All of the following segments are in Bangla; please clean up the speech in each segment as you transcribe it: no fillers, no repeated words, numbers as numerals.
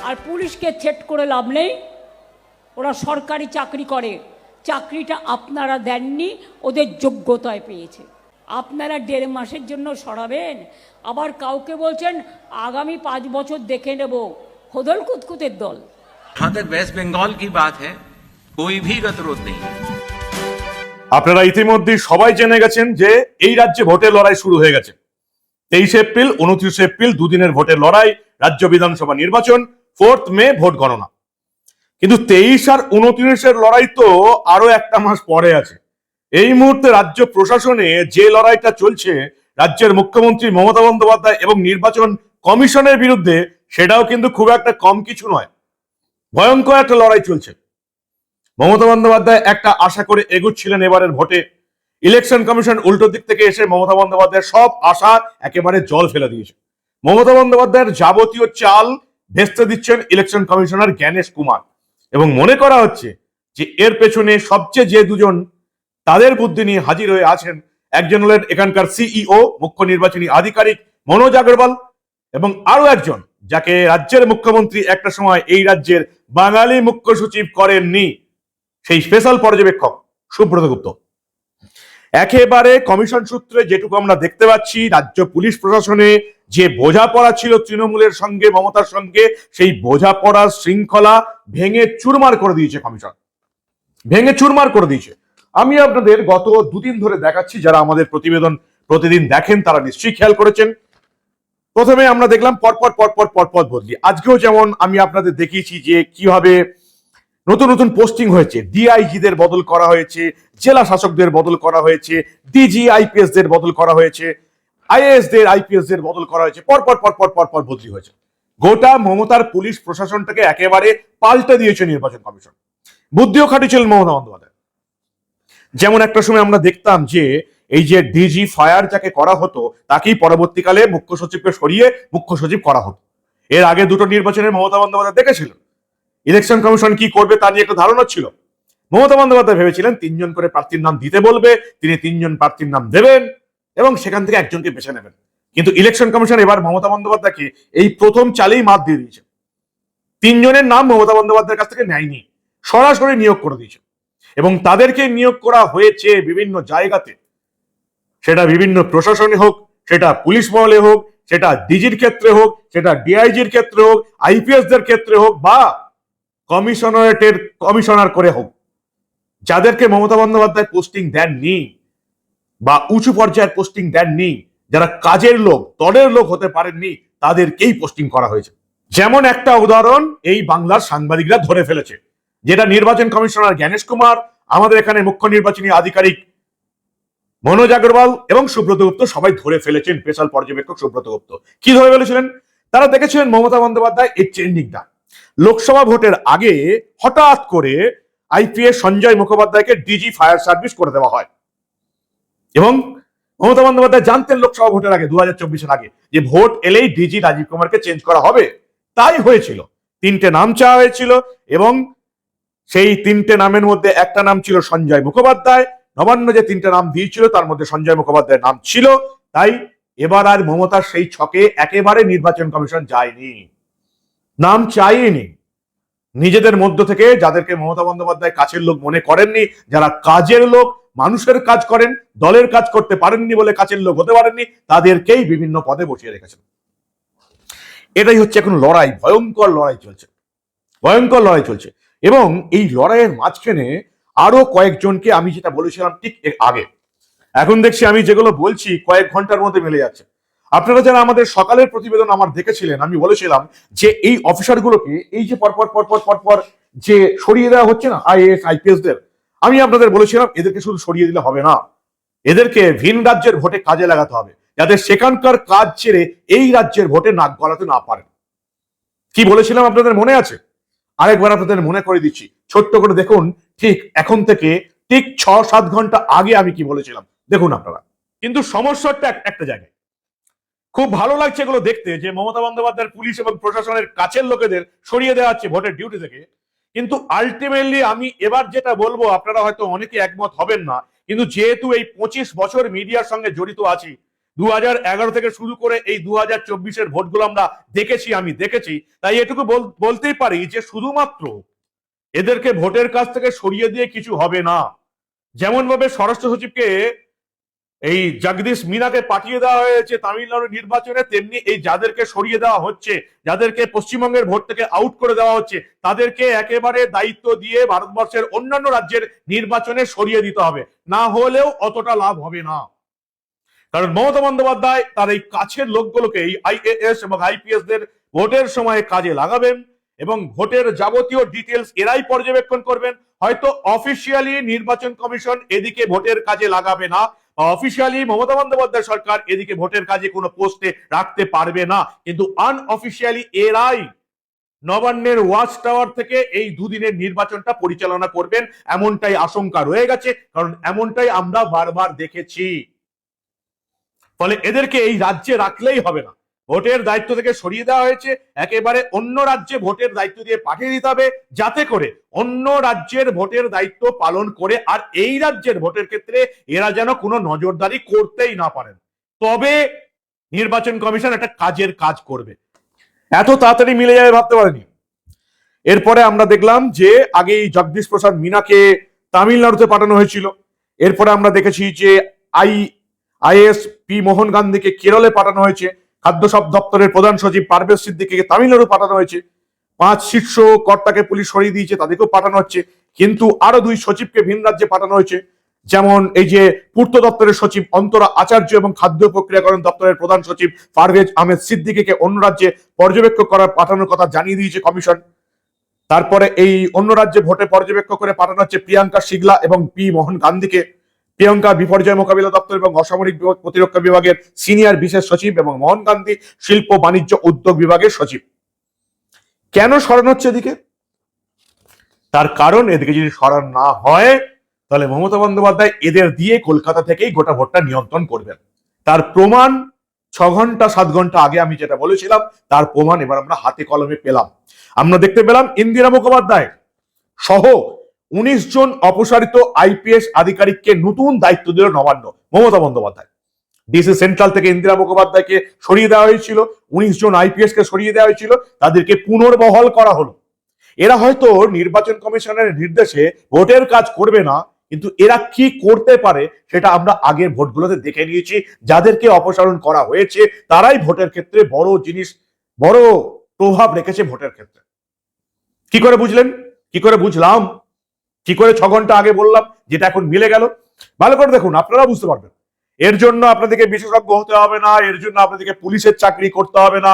আর পুলিশকে থ্রেট করে লাভ নেই, ওরা সরকারি চাকরি করে, চাকরিটা আপনারা দেননি, ওদের যোগ্যতায় পেয়েছে। আপনারা 1.5 মাসের জন্য সরাবেন, আবার কাউকে বলছেন আগামী 5 বছর দেখে নেব। হোদল কুতকুতের দল। जहां तक वेस्ट बंगाल की बात है, कोई भी गतिरोध नहीं है। আপনারা ইতিমধ্যে সবাই জেনে গেছেন যে এই রাজ্যে ভোটের লড়াই শুরু হয়ে গেছে। 23 এপ্রিল 29 এপ্রিল দুদিনের ভোটের লড়াই, রাজ্য বিধানসভা নির্বাচন, 4 মে ভোট গণনা। কিন্তু 23 আর 29-এর লড়াই তো আরো একটা মাস পরে আছে। এই মুহূর্তে রাজ্য প্রশাসনে যে লড়াইটা চলছে রাজ্যের মুখ্যমন্ত্রী মমতা বন্দ্যোপাধ্যায় এবং নির্বাচন কমিশনের বিরুদ্ধে, সেটাও কিন্তু খুব একটা কম কিছু নয়, ভয়ঙ্কর একটা লড়াই চলছে। মমতা বন্দ্যোপাধ্যায় একটা আশা করে এগুচ্ছিলেন এবারের ভোটে, ইলেকশন কমিশন উল্টো দিক থেকে এসে মমতা বন্দ্যোপাধ্যায়ের সব আশা একেবারে জল ফেলে দিয়েছে। মমতা বন্দ্যোপাধ্যায়ের যাবতীয় চাল ভেস্তে দিচ্ছেন ইলেকশন কমিশনার জ্ঞানেশ কুমার, এবং মনে করা হচ্ছে যে এর পেছনে সবচেয়ে যে দুজন তাদের বুদ্ধি নিয়ে হাজির হয়ে আছেন, একজন হলেন এখানকার সিইও মুখ্য নির্বাচনী আধিকারিক মনোজ আগরওয়াল, এবং আরো একজন যাকে রাজ্যের মুখ্যমন্ত্রী একটা সময় এই রাজ্যের বাঙালি মুখ্য সচিব করেননি, সেই স্পেশাল পর্যবেক্ষক সুব্রত গুপ্ত। একেবারে কমিশন সূত্রে যেটুকু আমরা দেখতে পাচ্ছি, রাজ্য পুলিশ প্রশাসনে যে বোঝাপড়া ছিল তৃণমূলের সঙ্গে মমতার সঙ্গে, সেই বোঝাপড়ার শৃঙ্খলা ভেঙে চুরমার করে দিয়েছে কমিশন, ভেঙে চুরমার করে দিয়েছে। আমি আপনাদের গত দুদিন ধরে দেখাচ্ছি, যারা আমাদের প্রতিবেদন প্রতিদিন দেখেন তারা নিশ্চয়ই খেয়াল করেছেন। প্রথমে আমরা দেখলাম পরপর পরপর পরপর বদলি। আজকেও যেমন আমি আপনাদের দেখিয়েছি যে কিভাবে নতুন নতুন পোস্টিং হয়েছে, ডিআইজিদের বদল করা হয়েছে, জেলা শাসকদের বদল করা হয়েছে, ডিজি আইপিএস দের বদল করা হয়েছে, আইএএস দের আইপিএস দের বদল করা হয়েছে, পরপর পরপর পরপর বদলি হয়েছে। গোটা মমতার পুলিশ প্রশাসনটাকে একেবারে পাল্টে দিয়েছে নির্বাচন কমিশন। বুদ্ধিও খাটিয়েছিলেন মমতা বন্দ্যোপাধ্যায়। যেমন একটা সময় আমরা দেখতাম যে এই যে ডিজি ফায়ার যাকে করা হতো তাকেই পরবর্তীকালে মুখ্য সচিবকে সরিয়ে মুখ্য সচিব করা হতো। এর আগে দুটো নির্বাচনে মমতা বন্দ্যোপাধ্যায় দেখেছিলেন ইলেকশন কমিশন কি করবে তা নিয়ে একটা ধারণা ছিল। মমতা বন্দ্যোপাধ্যায় ভেবেছিলেন 3 জন করে প্রার্থীর নাম দিতে বলবে, তিনি 3 জন প্রার্থীর নাম দেবেন এবং সেখান থেকে একজনকে বেছে নেবেন। কিন্তু ইলেকশন কমিশন এবার মমতা বন্দ্যোপাধ্যায়কে এই প্রথম চালেই মাত দিয়ে দিয়েছে। 3 জনের নাম মমতা বন্দ্যোপাধ্যায়ের কাছ থেকে নেয়নি, সরাসরি নিয়োগ করে দিয়েছে, এবং তাদেরকে নিয়োগ করা হয়েছে বিভিন্ন জায়গাতে, সেটা বিভিন্ন প্রশাসনে হোক, সেটা পুলিশ মহলে হোক, সেটা ডিজির ক্ষেত্রে হোক, সেটা ডিআইজির ক্ষেত্রে হোক, আইপিএস দের ক্ষেত্রে হোক, বা কমিশনারেটের কমিশনার করে হোক। যাদেরকে মমতা বন্দ্যোপাধ্যায় পোস্টিং দেননি বা উঁচু পর্যায়ের পোস্টিং দেননি, যারা কাজের লোক দলের লোক হতে পারেননি, তাদেরকেই পোস্টিং করা হয়েছে। যেমন একটা উদাহরণ এই বাংলার সাংবাদিকরা ধরে ফেলেছে, যেটা নির্বাচন কমিশনার জ্ঞানেশ কুমার, আমাদের এখানে মুখ্য নির্বাচনী আধিকারিক মনোজ আগরওয়াল এবং সুব্রত গুপ্ত সবাই ধরে ফেলেছেন। স্পেশাল পর্যবেক্ষক সুব্রত গুপ্ত কি ধরে ফেলেছিলেন? তারা দেখেছিলেন মমতা বন্দ্যোপাধ্যায় এই ট্রেন্ডিংটা। লোকসভা ভোটের আগে হঠাৎ করে আইপিএস সঞ্জয় মুখোপাধ্যায়কে ডিজি ফায়ার সার্ভিস করে দেওয়া হয়, এবং মমতা বন্দ্যোপাধ্যায় জানতেন লোকসভা ভোটের আগে 2024-এর আগে যে ভোট এলেই ডিজি রাজীব কুমারকে চেঞ্জ করা হবে। তাই হয়েছিল, 3টে নাম চাওয়া হয়েছিল, এবং সেই 3টে নামের মধ্যে একটা নাম ছিল সঞ্জয় মুখোপাধ্যায়। নবান্ন যে 3টে নাম দিয়েছিল তার মধ্যে সঞ্জয় মুখোপাধ্যায়ের নাম ছিল। তাই এবার আর মমতার সেই ছকে একেবারে নির্বাচন কমিশন যায়নি, নাম চাইনি। নিজেদের মধ্য থেকে যাদেরকে মমতা বন্দ্যোপাধ্যায় কাছের লোক মনে করেননি, যারা কাজের লোক, মানুষের কাজ করেন, দলের কাজ করতে পারেননি বলে কাছের লোক হতে পারেননি, তাদেরকেই বিভিন্ন পদে বসিয়ে রেখেছেন। এটাই হচ্ছে এখন লড়াই, ভয়ঙ্কর লড়াই চলছে, ভয়ঙ্কর লড়াই চলছে। এবং এই লড়াইয়ের মাঝখানে আরো কয়েকজনকে, আমি যেটা বলেছিলাম ঠিক আগে, এখন দেখছি আমি যেগুলো বলছি কয়েক ঘন্টার মধ্যে মিলে যাচ্ছে। আপনারা যারা আমাদের সকালের প্রতিবেদন আমার দেখেছিলেন, আমি বলেছিলাম যে এই অফিসারগুলোকে এই যে পরপর পরপর পরপর যে সরিয়ে দেওয়া হচ্ছে না আইএএস আইপিএস দের, আমি আপনাদের বলেছিলাম এদেরকে শুধু সরিয়ে দিলে হবে না, এদেরকে ভিন রাজ্যের ভোটে কাজে লাগাতে হবে, যাতে সেখানকার কাজ ছেড়ে এই রাজ্যের ভোটে নাক গলাতে না পারেন। কি বলেছিলাম আপনাদের মনে আছে? আরেকবার আপনাদের মনে করে দিচ্ছি, ছোট্ট করে দেখুন, ঠিক এখন থেকে ঠিক 6-7 ঘন্টা আগে আমি কি বলেছিলাম দেখুন আপনারা। কিন্তু সমস্যাটা একটা জায়গায়, খুব ভালো লাগছে এগুলো দেখতে যে মমতা বন্দ্যোপাধ্যায়ের পুলিশ এবং প্রশাসনের কাছের লোকেদের সরিয়ে দেওয়া হচ্ছে ভোটের ডিউটি থেকে। কিন্তু আলটিমেটলি আমি এবার যেটা বলবো, আপনারা হয়তো অনেকে একমত হবেন না, কিন্তু যেহেতু এই 25 বছর মিডিয়ার সঙ্গে জড়িত আছি, 2011 থেকে শুরু করে এই 2024-এর ভোটগুলো আমরা আমি দেখেছি, তাই এটুকু বলতেই পারি যে শুধুমাত্র এদেরকে ভোটের কাছ থেকে সরিয়ে দিয়ে কিছু হবে না। যেমন ভাবে স্বরাষ্ট্র সচিবকে এই জগদীশ মিনাকে পাঠিয়ে দেওয়া হয়েছে তামিলনাড়ু নির্বাচনে, তেমনি এই যাদেরকে সরিয়ে দেওয়া হচ্ছে, যাদেরকে পশ্চিমবঙ্গের ভোট থেকে আউট করে দেওয়া হচ্ছে, তাদেরকে একেবারে দায়িত্ব দিয়ে ভারতবর্ষের অন্যান্য রাজ্যের নির্বাচনে সরিয়ে দিতে হবে, না হলেও অতটা লাভ হবে না। কারণ মমতা বন্দ্যোপাধ্যায় তার এই কাছের লোকগুলোকে, এই আইএএস এবং আইপিএস দের ভোটের সময় কাজে লাগাবেন এবং ভোটের যাবতীয় ডিটেলস এরাই পর্যবেক্ষণ করবেন। হয়তো অফিসিয়ালি নির্বাচন কমিশন এদিকে ভোটের কাজে লাগাবে না, অফিসিয়ালি মমতা বন্দ্যোপাধ্যায় সরকার এদিকে ভোটের কাজে কোনো পোস্টে রাখতে পারবে না, কিন্তু আনঅফিসিয়ালি এরাই নবান্নের ওয়াচ টাওয়ার থেকে এই দুদিনের নির্বাচনটা পরিচালনা করবেন, এমনটাই আশঙ্কা রয়ে গেছে। কারণ এমনটাই আমরা বারবার দেখেছি। ফলে এদেরকে এই রাজ্যে রাখলেই হবে না, ভোটের দায়িত্ব থেকে সরিয়ে দেওয়া হয়েছে, একেবারে অন্য রাজ্যে ভোটের দায়িত্ব দিয়ে পাঠিয়ে দিতে হবে, যাতে করে অন্য রাজ্যের ভোটের দায়িত্ব পালন করে আর এই রাজ্যের ভোটের ক্ষেত্রে এরা যেন কোনো নজরদারি করতেই না পারেন। তবে নির্বাচন কমিশন একটা কাজের কাজ করবে। এত তাড়াতাড়ি মিলে যাবে ভাবতে পারেনি। এরপরে আমরা দেখলাম যে আগেই জগদীশ প্রসাদ মিনাকে তামিলনাড়ুতে পাঠানো হয়েছিল, এরপরে আমরা দেখেছি যে আইএস পি মোহন গান্ধীকে কেরলে পাঠানো হয়েছে, খাদ্য দপ্তরের প্রধান সচিব পারভেজ সিদ্দিকীকে তামিলনাড়ু পাঠানো হয়েছে, 5 শীর্ষ কর্তাকে পুলিশ সরিয়ে দিয়েছে, তাদেরকেও পাঠানো হচ্ছে। কিন্তু আরো 2 সচিবকে ভিন রাজ্যে পাঠানো হয়েছে, যেমন এই যে পূর্ত দপ্তরের সচিব অন্তরা আচার্য এবং খাদ্য প্রক্রিয়াকরণ দপ্তরের প্রধান সচিব পারভেজ আহমেদ সিদ্দিকীকে অন্য রাজ্যে পর্যবেক্ষক করার পাঠানোর কথা জানিয়ে দিয়েছে কমিশন। তারপরে এই অন্য রাজ্যে ভোটে পর্যবেক্ষক করে পাঠানো হচ্ছে প্রিয়াঙ্কা সিগলা এবং পি মোহন গান্ধীকে। প্রিয়াঙ্কা বিপর্যয় মোকাবিলা দপ্তর এবং অসামরিক প্রতিরক্ষা বিভাগের সিনিয়র বিশেষ সচিব এবং মোহন গান্ধী শিল্প বাণিজ্য উদ্যোগ বিভাগের সচিব। কেন সরানো হচ্ছে এদিকে? তার কারণ এদিকে যদি সরানো না হয় তাহলে মমতা বন্দ্যোপাধ্যায় এদের দিয়ে কলকাতা থেকেই গোটা ভোটটা নিয়ন্ত্রণ করবেন। তার প্রমাণ 6 ঘন্টা 7 ঘন্টা আগে আমি যেটা বলেছিলাম তার প্রমাণ এবার আমরা হাতে কলমে পেলাম। আমরা দেখতে পেলাম ইন্দিরা মুখোপাধ্যায় সহ 19 জন অপসারিত আইপিএস আধিকারিককে নতুন দায়িত্ব দিল নবান্ন মমতা বন্দ্যোপাধ্যায়। ডিসি সেন্ট্রাল থেকে ইন্দিরা মুখোপাধ্যায়কে সরিয়ে দেওয়া হয়েছিল, 19 জন আইপিএস কে সরিয়ে দেওয়া হয়েছিল, তাদেরকে পুনর্বহাল করা হলো। এরা হয়তো নির্বাচন কমিশনের নির্দেশে ভোটের কাজ করবে না, কিন্তু এরা কি করতে পারে সেটা আমরা আগের ভোটগুলোতে দেখে নিয়েছি। যাদেরকে অপসারণ করা হয়েছে তারাই ভোটের ক্ষেত্রে বড় জিনিস, বড় প্রভাব রেখেছে ভোটের ক্ষেত্রে। কি করে বুঝলেন? কি করে বুঝলাম? কি করে 6 ঘন্টা আগে বললাম যেটা এখন মিলে গেল? ভালো করে দেখুন, আপনারা বুঝতে পারবেন। এর জন্য আপনাদেরকে বিশেষজ্ঞ হতে হবে না, এর জন্য আপনাদেরকে পুলিশের চাকরি করতে হবে না,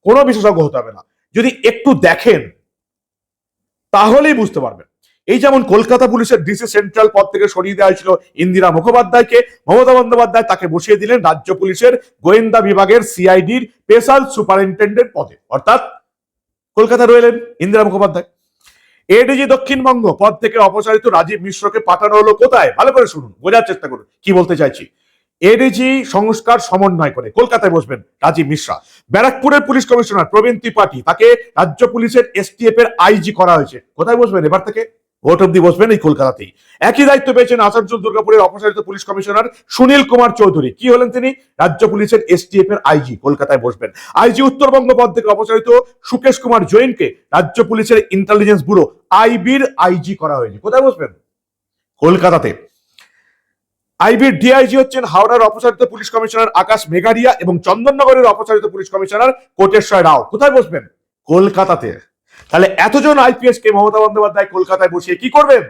কোনো বিশেষজ্ঞ হতে হবে না। যদি একটু দেখেন তাহলেই বুঝতে পারবেন। এই যেমন কলকাতা পুলিশের ডিসি সেন্ট্রাল পদ থেকে সরিয়ে দেওয়া হয়েছিল ইন্দিরা মুখোপাধ্যায়কে, মমতা বন্দ্যোপাধ্যায় তাকে বসিয়ে দিলেন রাজ্য পুলিশের গোয়েন্দা বিভাগের সিআইডির স্পেশাল সুপারিনটেন্ডেন্ট পদে, অর্থাৎ কলকাতা রইলেন ইন্দিরা মুখোপাধ্যায়। এডিজি দক্ষিণবঙ্গ পদ থেকে অপসারিত রাজীব মিশ্রকে পাঠানো হলো কোথায়? ভালো করে শুনুন, বোঝার চেষ্টা করুন কি বলতে চাইছি। এডিজি সংস্কার সমন্বয় করে কলকাতায় বসবেন রাজীব মিশ্রা। ব্যারাকপুরের পুলিশ কমিশনার প্রবীণ ত্রিপাঠী তাকে রাজ্য পুলিশের এসটিএফ এর আইজি করা হয়েছে। কোথায় বসবেন এবার থেকে? ভোট অব্দি বসবেন এই কলকাতাতেই। একই দায়িত্ব পেয়েছেন আসানসোল দুর্গাপুরের অপসারিত পুলিশ কমিশনার সুনীল কুমার চৌধুরী। কি হলেন তিনি? রাজ্য পুলিশের এসটিএফ এর আইজি, কলকাতায় বসবেন। আইজি উত্তরবঙ্গ পদ থেকে অপসারিত সুকেশ কুমার জৈনকে রাজ্য পুলিশের ইন্টেলিজেন্স ব্যুরো আইবির আইজি করা হয়েছে। কোথায় বসবেন? কলকাতাতে। আইবির ডিআইজি হচ্ছেন হাওড়ার অপসারিত পুলিশ কমিশনার আকাশ মেঘারিয়া এবং চন্দননগরের অপসারিত পুলিশ কমিশনার কোটেশ্বর রাও। কোথায় বসবেন? কলকাতাতে। তাহলে এতজন আইপিএস কে মমতা বন্দ্যোপাধ্যায় কলকাতায় বসিয়ে কি করবেন?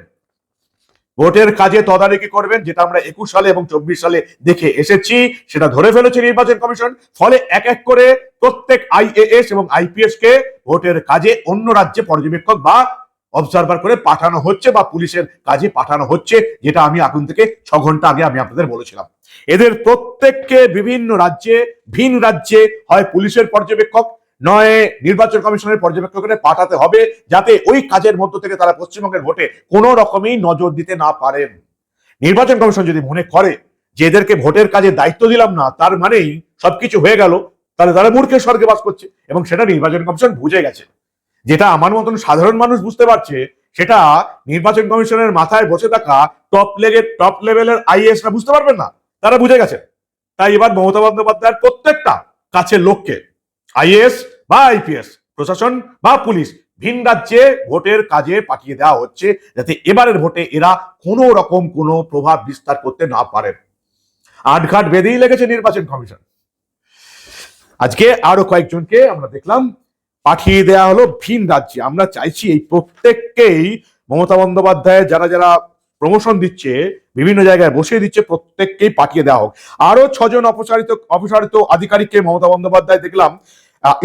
ভোটের কাজে তদারকি করবেন, যেটা আমরা 21 সালে এবং 24 সালে দেখে এসেছি, সেটা ধরে ফেলেছে নির্বাচন কমিশন। ফলে এক এক করে প্রত্যেক আইএএস এবং আইপিএস কে ভোটের কাজে অন্য রাজ্যে পর্যবেক্ষক বা অবজারভার করে পাঠানো হচ্ছে বা পুলিশের কাজে পাঠানো হচ্ছে, যেটা আমি এখন থেকে 6 ঘন্টা আগে আমি আপনাদের বলেছিলাম। এদের প্রত্যেককে বিভিন্ন রাজ্যে, ভিন রাজ্যে হয় পুলিশের পর্যবেক্ষক নয় নির্বাচন কমিশনের পর্যবেক্ষককে পাঠাতে হবে, যাতে ওই কাজের মধ্য থেকে তারা পশ্চিমবঙ্গের ভোটে কোনো রকমই নজর দিতে না পারেন। নির্বাচন কমিশন যদি মনে করে যে এদেরকে ভোটের কাজে দায়িত্ব দিলাম না, তার মানেই সবকিছু হয়ে গেল, তাহলে তারা মূর্খের স্বর্গে বাস করছে, এবং সেটা নির্বাচন কমিশন বুঝে গেছে। যেটা আমার মতন সাধারণ মানুষ বুঝতে পারছে, সেটা নির্বাচন কমিশনের মাথায় বসে থাকা টপ লেভেলের আইএএসরা বুঝতে পারবেন না। তারা বুঝে গেছে, তাই এবার মমতা বন্দ্যোপাধ্যায়ের প্রত্যেকটা কাছের লোককে, আইএএস বা আইপিএস, প্রশাসন বা পুলিশ, ভিন রাজ্যে ভোটের কাজে পাঠিয়ে দেওয়া হচ্ছে, যাতে এবারের ভোটে এরা কোনো রকম কোনো প্রভাব বিস্তার করতে না পারেন। আটঘাট বেঁধেই লেগেছে নির্বাচন কমিশন। আজকে আরো কয়েকজনকে আমরা দেখলাম পাঠিয়ে দেওয়া হলো ভিন রাজ্যে। আমরা চাইছি এই প্রত্যেককেই মমতা বন্দ্যোপাধ্যায় যারা যারা প্রমোশন দিচ্ছে, বিভিন্ন জায়গায় বসিয়ে দিচ্ছে, প্রত্যেককেই পাঠিয়ে দেওয়া হোক। আরো 6 জন অপসারিত আধিকারিককে মমতা বন্দ্যোপাধ্যায় দেখলাম,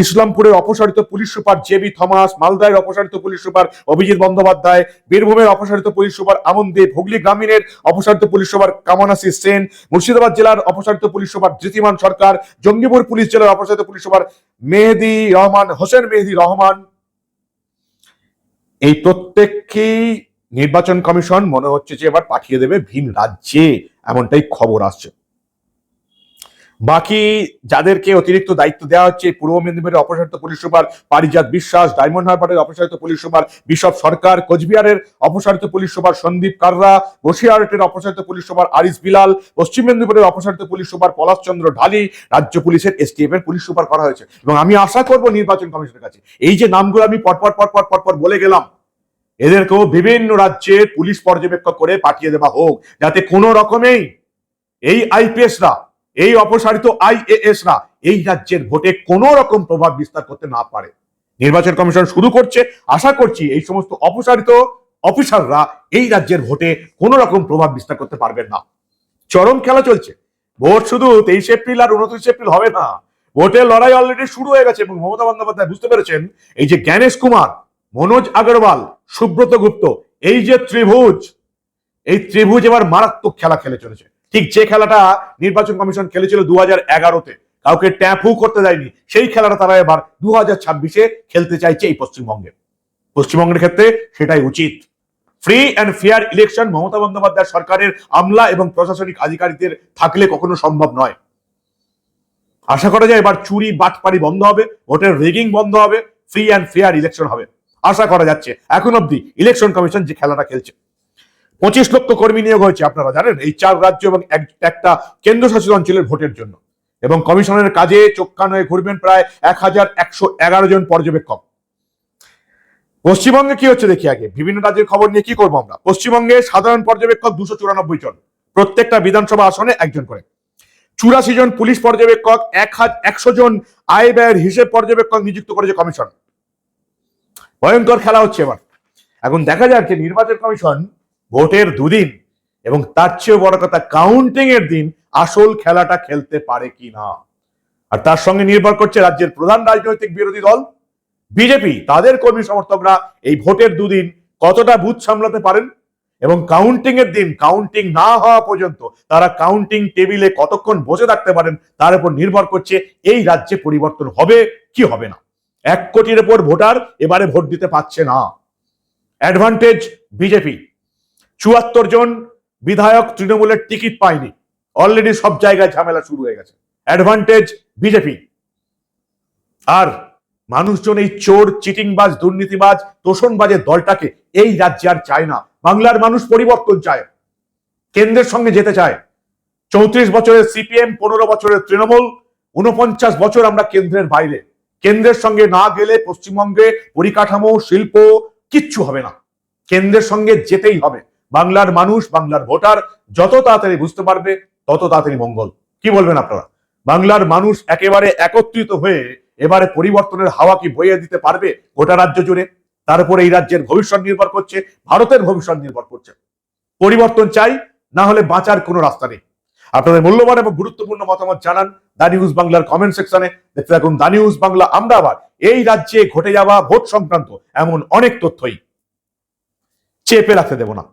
ইসলামপুরের অপসারিত পুলিশ সুপার জেবি থমাস, মালদায়ের অপসারিত পুলিশ সুপার অভিজিৎ বন্দ্যোপাধ্যায়, বীরভূমের অপসারিত পুলিশ সুপার আমন দে, হুগলি গ্রামীণের অপসারিত পুলিশ সুপার কামনাসি সেন, মুর্শিদাবাদ জেলার অপসারিত পুলিশ সুপার ধৃতিমান সরকার, জঙ্গিপুর পুলিশ জেলার অপসারিত পুলিশ সুপার মেহেদি রহমান, হোসেন মেহেদি রহমান। এই প্রত্যেককেই নির্বাচন কমিশন মনে হচ্ছে যে এবার পাঠিয়ে দেবে ভিন রাজ্যে, এমনটাই খবর আসছে। বাকি যাদেরকে অতিরিক্ত দায়িত্ব দেওয়া হচ্ছে, পূর্ব মেদিনীপুরের অপসারিত পুলিশ সুপার পারিজাত বিশ্বাস, ডায়মন্ড হারবারের অপসারিত পুলিশ সুপার বিশপ সরকার, কোচবিহারের অপসারিত পুলিশ সুপার সন্দীপ কাররা, বসিরহাটের অপসারিত পুলিশ সুপার আরিস বিলাল, পশ্চিম মেদিনীপুরের অপসারিত পুলিশ সুপার পলাশ চন্দ্র ঢালি, রাজ্য পুলিশের এসটিএফ এর পুলিশ সুপার করা হয়েছে। এবং আমি আশা করব নির্বাচন কমিশনের কাছে, এই যে নামগুলো আমি পরপর বলে গেলাম, এদেরকেও বিভিন্ন রাজ্যের পুলিশ পর্যবেক্ষক করে পাঠিয়ে দেওয়া হোক, যাতে কোনো রকমেই এই আইপিএসরা, এই অপসারিত আইএএসরা এই রাজ্যের ভোটে কোনো রকম প্রভাব বিস্তার করতে না পারে। নির্বাচন কমিশন শুরু করছে, আশা করছি এই সমস্ত অপসারিত অফিসাররা এই রাজ্যের ভোটে কোনো রকম প্রভাব বিস্তার করতে পারবেন না। চরম খেলা চলছে। ভোট শুধু 23 এপ্রিল আর 29 এপ্রিল হবে না, ভোটের লড়াই অলরেডি শুরু হয়ে গেছে। এবং মমতা বন্দ্যোপাধ্যায় বুঝতে পেরেছেন, এই যে জ্ঞানেশ কুমার, মনোজ আগরওয়াল, সুব্রত গুপ্ত, এই যে ত্রিভুজ, এই ত্রিভুজ এবার মারাত্মক খেলা খেলে চলেছে। ঠিক যে খেলাটা নির্বাচন কমিশন খেলেছিল 2011-তে, কাউকে ট্যাপু করতে দেয়নি, সেই খেলাটা তারা এবার 2026-এ খেলতে চাইছে এই পশ্চিমবঙ্গের ক্ষেত্রে সেটাই উচিত। Free and fair election Mamata Bandyopadhyay সরকারের আমলা এবং প্রশাসনিক আধিকারিকদের থাকলে কখনো সম্ভব নয়। আশা করা যায় এবার চুরি বাটপাড়ি বন্ধ হবে, ভোটের রিগিং বন্ধ হবে, ফ্রি অ্যান্ড ফেয়ার ইলেকশন হবে আশা করা যাচ্ছে। এখন অব্দি ইলেকশন কমিশন যে খেলাটা খেলছে, 25 লক্ষ কর্মী নিয়োগ হয়েছে আপনারা জানেন, এই 4 রাজ্য এবং একটা কেন্দ্রশাসিত অঞ্চলের ভোটের জন্য। এবং কমিশনের কাজে চোখ কান হয়ে ঘুরবেন প্রায় 1111 জন পর্যবেক্ষক। পশ্চিমবঙ্গে কি হচ্ছে দেখি আগে, বিভিন্ন রাজ্যের খবর নিয়ে কি করবো আমরা। পশ্চিমবঙ্গে সাধারণ পর্যবেক্ষক 294 জন, প্রত্যেকটা বিধানসভা আসনে একজন করে। 84 জন পুলিশ পর্যবেক্ষক, 100 জন আয় ব্যয়ের হিসেব পর্যবেক্ষক নিযুক্ত করেছে কমিশন। ভয়ঙ্কর খেলা হচ্ছে এবার। এখন দেখা যাক যে নির্বাচন কমিশন ভোটের দুদিন এবং তার চেয়েও বড় কথা কাউন্টিং এর দিন আসল খেলাটা খেলতে পারে কিনা। আর তার সঙ্গে নির্ভর করছে রাজ্যের প্রধান রাজনৈতিক বিরোধী দল বিজেপি, তাদের কর্মী সমর্থকরা এই ভোটের দুদিন কতটা বুথ সামলাতে পারেন, এবং কাউন্টিং এর দিন কাউন্টিং না হওয়া পর্যন্ত তারা কাউন্টিং টেবিলে কতক্ষণ বসে থাকতে পারেন, তার উপর নির্ভর করছে এই রাজ্যে পরিবর্তন হবে কি হবে না। 1 কোটির উপর ভোটার এবারে ভোট দিতে পারছে না। Advantage BJP. 74 জন বিধায়ক তৃণমূলের টিকিট পায়নি, অলরেডি সব জায়গায় ঝামেলা শুরু হয়ে গেছে। Advantage BJP. আর মানুষজন এই চোর, চিটিংবাজ, দুর্নীতিবাজ, তোষণবাজের দলটাকে এই রাজ্যে আর চায় না। বাংলার মানুষ পরিবর্তন চায়, কেন্দ্রের সঙ্গে যেতে চায়। 34 বছরের সিপিএম, 15 বছরের তৃণমূল, 49 বছর আমরা কেন্দ্রের বাইরে। কেন্দ্রের সঙ্গে না গেলে পশ্চিমবঙ্গে পরিকাঠামো, শিল্প কিচ্ছু হবে না। কেন্দ্রের সঙ্গে যেতেই হবে। বাংলার মানুষ, বাংলার ভোটার যত তাড়াতাড়ি বুঝতে পারবে তত তাড়াতাড়ি মঙ্গল। কি বলবেন আপনারা? বাংলার মানুষ একেবারে একত্রিত হয়ে এবারে পরিবর্তনের হাওয়া কি বইয়ে দিতে পারবে গোটা রাজ্য জুড়ে? তার উপরে এই রাজ্যের ভবিষ্যৎ নির্ভর করছে, ভারতের ভবিষ্যৎ নির্ভর করছে। পরিবর্তন চাই, না হলে বাঁচার কোনো রাস্তা নেই। আপনাদের মূল্যবান এবং গুরুত্বপূর্ণ মতামত জানান দা নিউজ বাংলার কমেন্ট সেকশনে। দেখতে থাকুন দা নিউজ বাংলা। আমরা আবার এই রাজ্যে ঘটে যাওয়া ভোট সংক্রান্ত এমন অনেক তথ্যই চেপে রাখতে দেব না।